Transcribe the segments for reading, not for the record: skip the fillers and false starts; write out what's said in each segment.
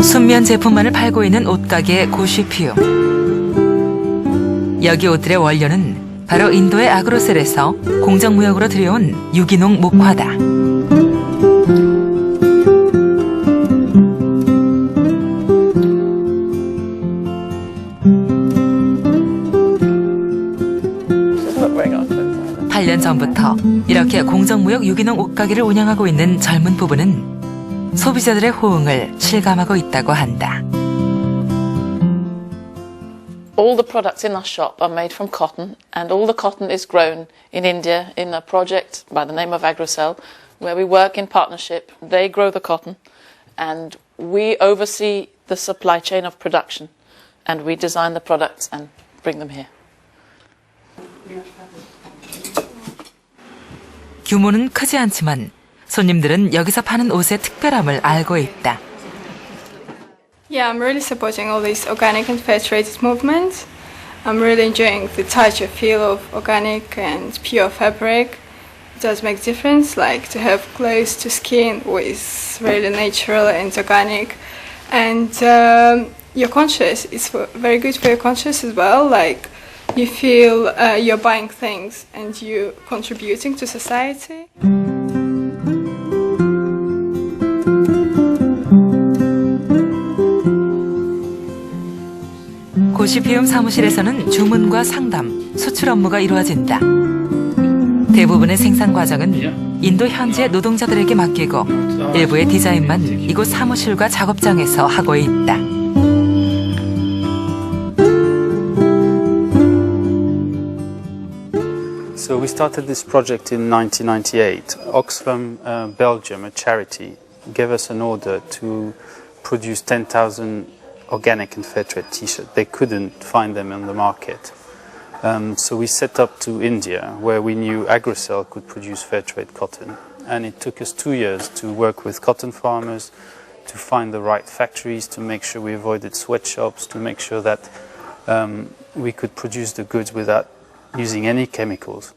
순면 제품만을 팔고 있는 옷가게 고쉬피울. 여기 옷들의 원료는 바로 인도의 아그라셀에서 공정무역으로 들여온 유기농 목화다. (8) 년 전부터 이렇게 공정무역 유기농 옷가게를 운영하고 있는 젊은 부부는 소비자들의 호응을 실감하고 있다고 한다. All the products in our shop are made from cotton, and all the cotton is grown in India in a project by the name of Agrasel, where we work in partnership. They grow the cotton, and we oversee the supply chain of production, and we design the products and bring them here. 규모는 크지 않지만 손님들은 여기서 파는 옷의 특별함을 알고 있다. Yeah, I'm really supporting all these organic and fair trade movements. I'm really enjoying the touch and feel of organic and pure fabric. It does make a difference, like to have close to skin with really natural and organic. And you're conscious, it's very good for your conscious as well. Like you feel you're buying things and you're contributing to society. 고쉬피움 사무실에서는 주문과 상담, 수출 업무가 이루어진다. 대부분의 생산 과정은 인도 현지의 노동자들에게 맡기고 일부의 디자인만 이곳 사무실과 작업장에서 하고 있다. So we started this project in 1998. Oxfam, Belgium, a charity, gave us an order to produce 10,000 organic and fair trade t-shirts. They couldn't find them on the market. So we set up to India, where we knew Agrasel could produce fair trade cotton. And it took us 2 years to work with cotton farmers, to find the right factories, to make sure we avoided sweatshops, to make sure that we could produce the goods without using any chemicals.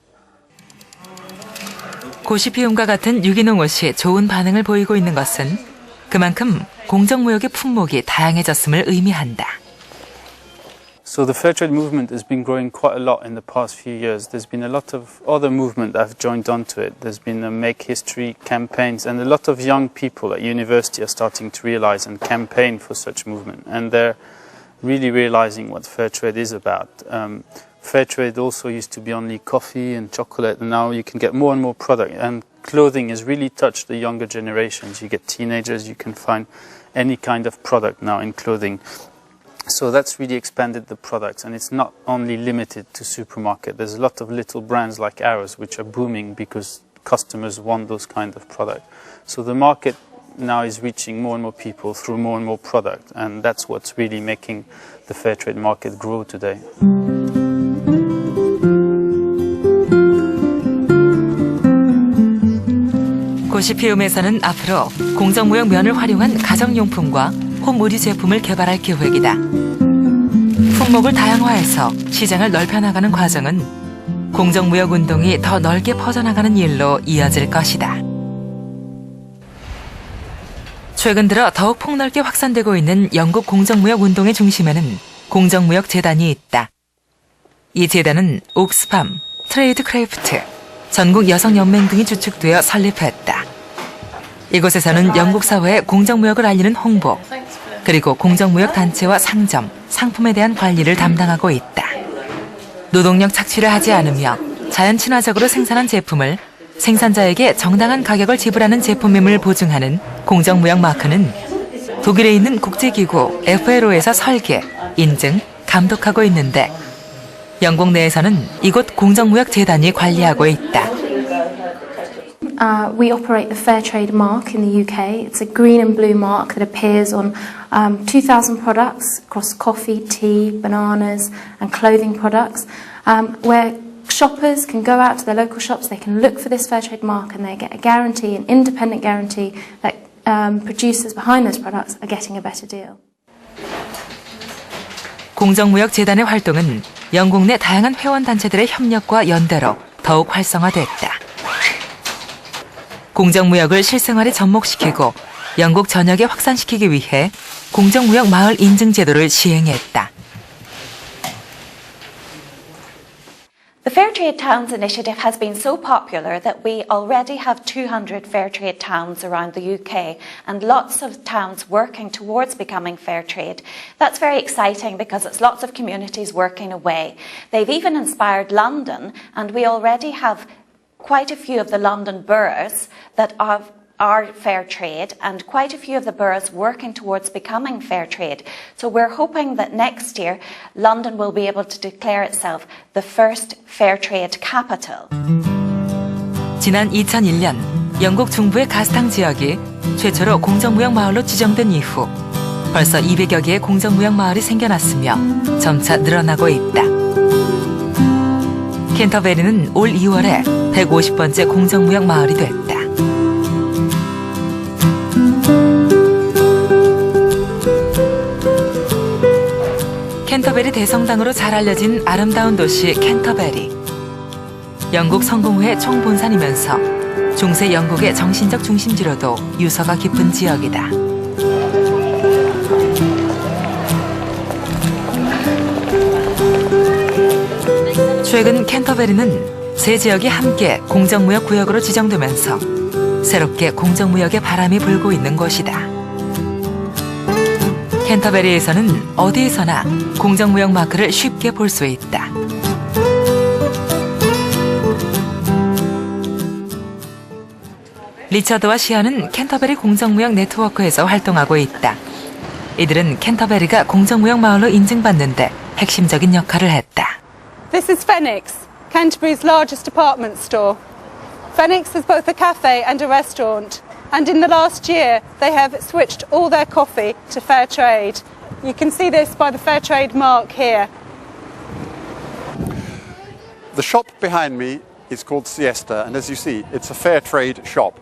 고쉬피움과 같은 유기농 옷이 좋은 반응을 보이고 있는 것은 그만큼 공정무역의 품목이 다양해졌음을 의미한다. So the fair trade movement has been growing quite a lot in the past few years. There's been a lot of other movement that have joined onto it. There's been the Make History campaigns, and a lot of young people at university are starting to realize and campaign for such movement. And they're really realizing what fair trade is about. Fair trade also used to be only coffee and chocolate, and now you can get more and more product. And clothing has really touched the younger generations. You get teenagers, you can find any kind of product now in clothing. So that's really expanded the products, and it's not only limited to supermarket. There's a lot of little brands like ours which are booming because customers want those kind of products. So the market now is reaching more and more people through more and more product, and that's what's really making the fair trade market grow today. 고쉬피움에서는 앞으로 공정무역 면을 활용한 가정용품과 홈 의류 제품을 개발할 계획이다. 품목을 다양화해서 시장을 넓혀나가는 과정은 공정무역 운동이 더 넓게 퍼져나가는 일로 이어질 것이다. 최근 들어 더욱 폭넓게 확산되고 있는 영국 공정무역 운동의 중심에는 공정무역재단이 있다. 이 재단은 옥스팜, 트레이드크래프드, 전국 여성연맹 등이 주축되어 설립했다. 이곳에서는 영국 사회의 공정무역을 알리는 홍보, 그리고 공정무역 단체와 상점, 상품에 대한 관리를 담당하고 있다. 노동력 착취를 하지 않으며 자연 친화적으로 생산한 제품을 생산자에게 정당한 가격을 지불하는 제품임을 보증하는 공정무역 마크는 독일에 있는 국제기구 FLO에서 설계, 인증, 감독하고 있는데 영국 내에서는 이곳 공정무역재단이 관리하고 있다. We operate the Fair Trade mark in the UK. It's a green and blue mark that appears on 2,000 products across coffee, tea, bananas and clothing products, where shoppers can go out to their local shops, they can look for this Fair Trade mark and they get a guarantee, an independent guarantee that producers behind those products are getting a better deal. 공정무역재단의 활동은 영국 내 다양한 회원단체들의 협력과 연대로 더욱 활성화됐다. 공정무역을 실생활에 접목시키고 영국 전역에 확산시키기 위해 공정무역마을 인증제도를 시행했다. The Fair Trade Towns initiative has been so popular that we already have 200 fair trade towns around the UK and lots of towns working towards becoming fair trade. That's very exciting because it's lots of communities working away. They've even inspired London, and we already have quite a few of the London boroughs that are fair trade and quite a few of the boroughs working towards becoming fair trade. So we're hoping that next year London will be able to declare itself the first fair trade capital. 지난 2001년 영국 중부의 가스탕 지역이 최초로 공정무역 마을로 지정된 이후 벌써 200여 개의 공정무역 마을이 생겨났으며 점차 늘어나고 있다. 켄터베리는 올 2월에 150번째 공정무역 마을이 됐다. 캔터베리대성당으로 잘 알려진 아름다운 도시 켄터베리. 영국 성공회의 총본산이면서 중세 영국의 정신적 중심지로도 유서가 깊은 지역이다. 최근 켄터베리는 세 지역이 함께 공정무역 구역으로 지정되면서 새롭게 공정무역의 바람이 불고 있는 곳이다. 켄터베리에서는 어디에서나 공정무역 마크를 쉽게 볼 수 있다. 리처드와 시아는 켄터베리 공정무역 네트워크에서 활동하고 있다. 이들은 켄터베리가 공정무역 마을로 인증받는데 핵심적인 역할을 했다. This is Phoenix, Canterbury's largest department store. Phoenix is both a cafe and a restaurant. And in the last year, they have switched all their coffee to fair trade. You can see this by the fair trade mark here. The shop behind me is called Siesta, and as you see, it's a fair trade shop.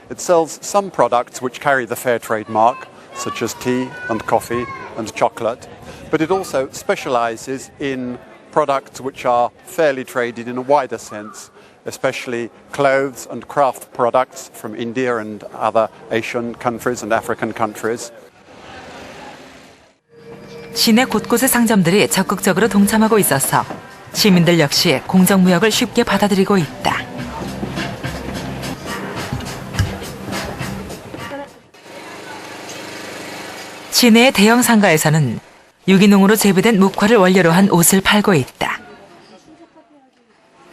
It sells some products which carry the fair trade mark, such as tea and coffee and chocolate, but it also specialises in products which are fairly traded in a wider sense, especially clothes and craft products from India and other Asian countries and African countries. 시내 곳곳의 상점들이 적극적으로 동참하고 있어서 시민들 역시 공정무역을 쉽게 받아들이고 있다. 시내의 대형 상가에서는 유기농으로 재배된 목화를 원료로 한 옷을 팔고 있다.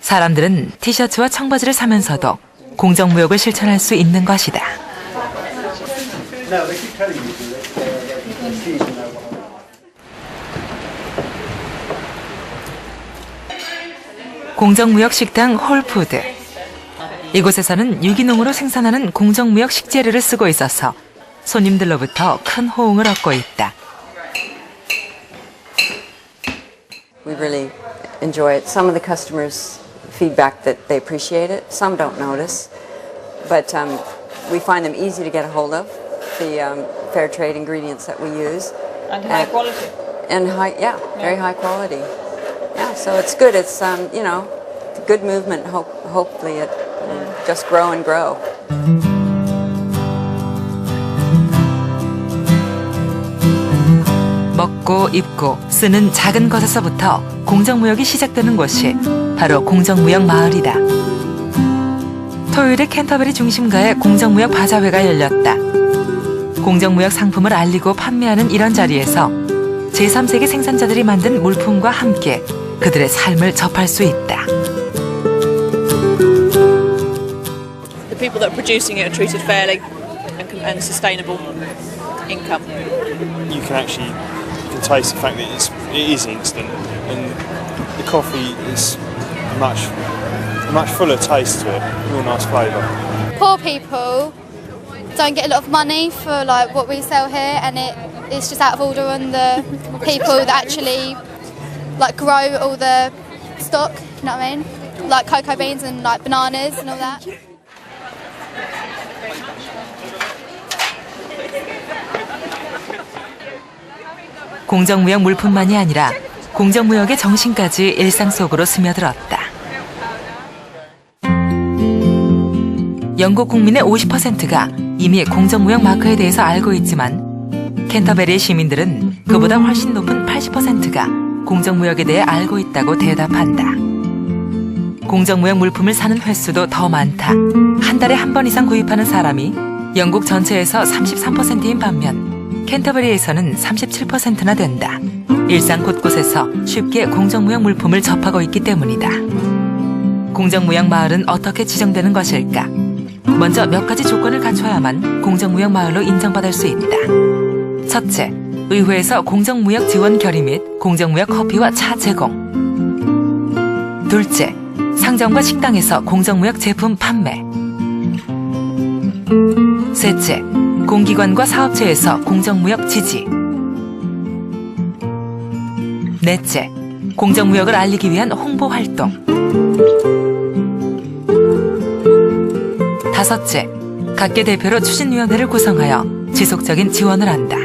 사람들은 티셔츠와 청바지를 사면서도 공정무역을 실천할 수 있는 것이다. 공정무역식당 홀푸드. 이곳에서는 유기농으로 생산하는 공정무역 식재료를 쓰고 있어서 손님들로부터 큰 호응을 얻고 있다. We really enjoy it. Some of the customers feedback that they appreciate it. Some don't notice, but we find them easy to get a hold of. The fair trade ingredients that we use, And high quality. and very high quality. Yeah, so it's good. It's you know, good movement. Hopefully it will just grow and grow. 먹고 입고 쓰는 작은 것에서부터 공정무역이 시작되는 곳이 바로 공정무역 마을이다. 토요일에 캔터베리 중심가에 공정무역바자회가 열렸다. 공정무역 상품을 알리고 판매하는 이런 자리에서 제3세계 생산자들이 만든 물품과 함께 그들의 삶을 접할 수 있다. The people that are producing it are treated fairly and sustainable income. You can taste the fact that it is instant, and the coffee is much fuller taste to it, real nice flavour. Poor people don't get a lot of money for like what we sell here, and it's just out of order on the people that actually like grow all the stock, you know what I mean? Like cocoa beans and like bananas and all that. 공정무역 물품만이 아니라 공정무역의 정신까지 일상 속으로 스며들었다. 영국 국민의 50%가 이미 공정무역 마크에 대해서 알고 있지만 켄터베리의 시민들은 그보다 훨씬 높은 80%가 공정무역에 대해 알고 있다고 대답한다. 공정무역 물품을 사는 횟수도 더 많다. 한 달에 한 번 이상 구입하는 사람이 영국 전체에서 33%인 반면 켄터베리에서는 37%나 된다. 일상 곳곳에서 쉽게 공정무역 물품을 접하고 있기 때문이다. 공정무역마을은 어떻게 지정되는 것일까? 먼저 몇 가지 조건을 갖춰야만 공정무역마을로 인정받을 수 있다. 첫째, 의회에서 공정무역 지원 결의 및 공정무역 커피와 차 제공. 둘째, 상점과 식당에서 공정무역 제품 판매. 셋째, 공기관과 사업체에서 공정무역 지지. 넷째, 공정무역을 알리기 위한 홍보 활동. 다섯째, 각계 대표로 추진위원회를 구성하여 지속적인 지원을 한다.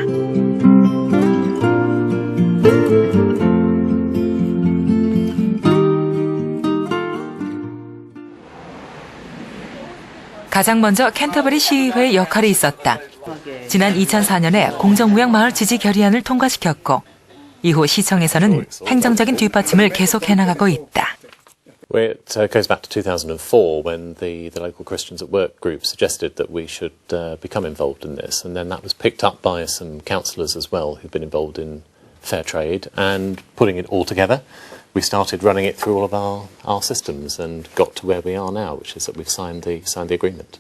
가장 먼저 켄터베리 시의회의 역할이 있었다. 지난 2004년에 공정무역마을 지지 결의안을 통과시켰고 이후 시청에서는 행정적인 뒷받침을 계속 해나가고 있다. It goes back to 2004 when the local Christians at Work group suggested that we should become involved in this, and then that was picked up by some councillors as well who've been involved in fair trade, and putting it all together, we started running it through all of our systems and got to where we are now, which is that we've signed the agreement.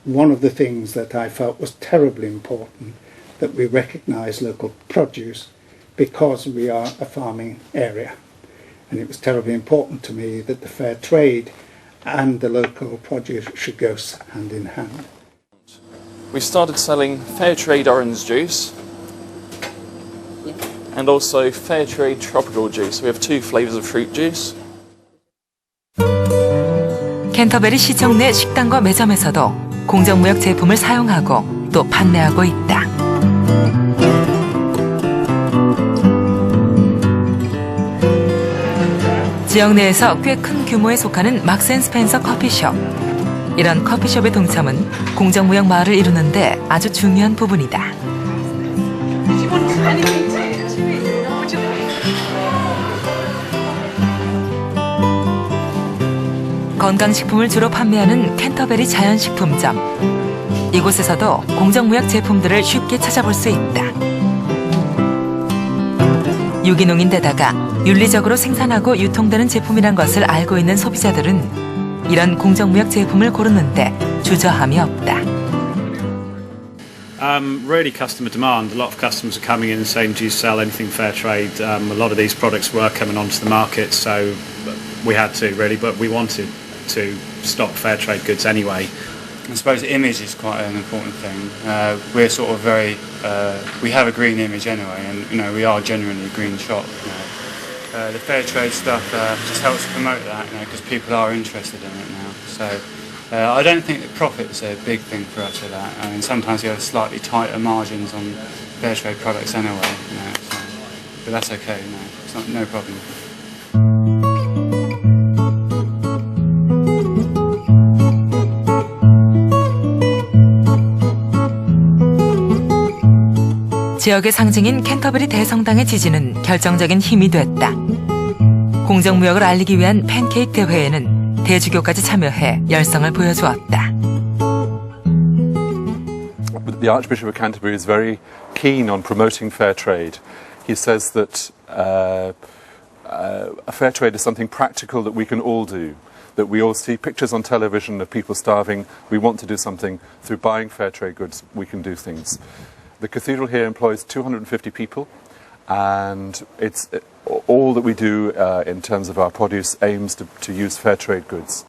One of the things that I felt was terribly important, that we recognise local produce because we are a farming area. And it was terribly important to me that the fair trade and the local produce should go hand in hand. We started selling fair trade orange juice and also fair trade tropical juice. We have two flavours of fruit juice. 켄터베리 시청 내 식당과 매점에서도 공정무역 제품을 사용하고 또 판매하고 있다. 지역 내에서 꽤 큰 규모에 속하는 막스앤스펜서 커피숍. 이런 커피숍의 동참은 공정무역 마을을 이루는데 아주 중요한 부분이다. 건강식품을 주로 판매하는 켄터베리 자연식품점. 이곳에서도 공정무역 제품들을 쉽게 찾아볼 수 있다. 유기농인데다가 윤리적으로 생산하고 유통되는 제품이란 것을 알고 있는 소비자들은 이런 공정무역 제품을 고르는데 주저함이 없다. Really customer demand. A lot of customers are coming in and saying, do you sell anything fair trade? A lot of these products were coming onto the market, so we had to really, but we wanted to stock fair trade goods anyway. I suppose image is quite an important thing. We're sort of very, we have a green image anyway, and we are genuinely a green shop. The fair trade stuff just helps promote that, because people are interested in it now. So I don't think that profit's a big thing for us for that. I mean, sometimes you have slightly tighter margins on fair trade products anyway, so, but that's okay. It's not, no problem. 지역의 상징인 캔터베리 대성당의 지지는 결정적인 힘이 됐다. 공정무역을 알리기 위한 팬케이크 대회에는 대주교까지 참여해 열성을 보여주었다. The Archbishop of Canterbury is very keen on promoting fair trade. He says that a fair trade is something practical that we can all do. That we all see pictures on television of people starving. We want to do something. Through buying fair trade goods, we can do things. The cathedral here employs 250 people, and it's all that we do in terms of our produce aims to use fair trade goods.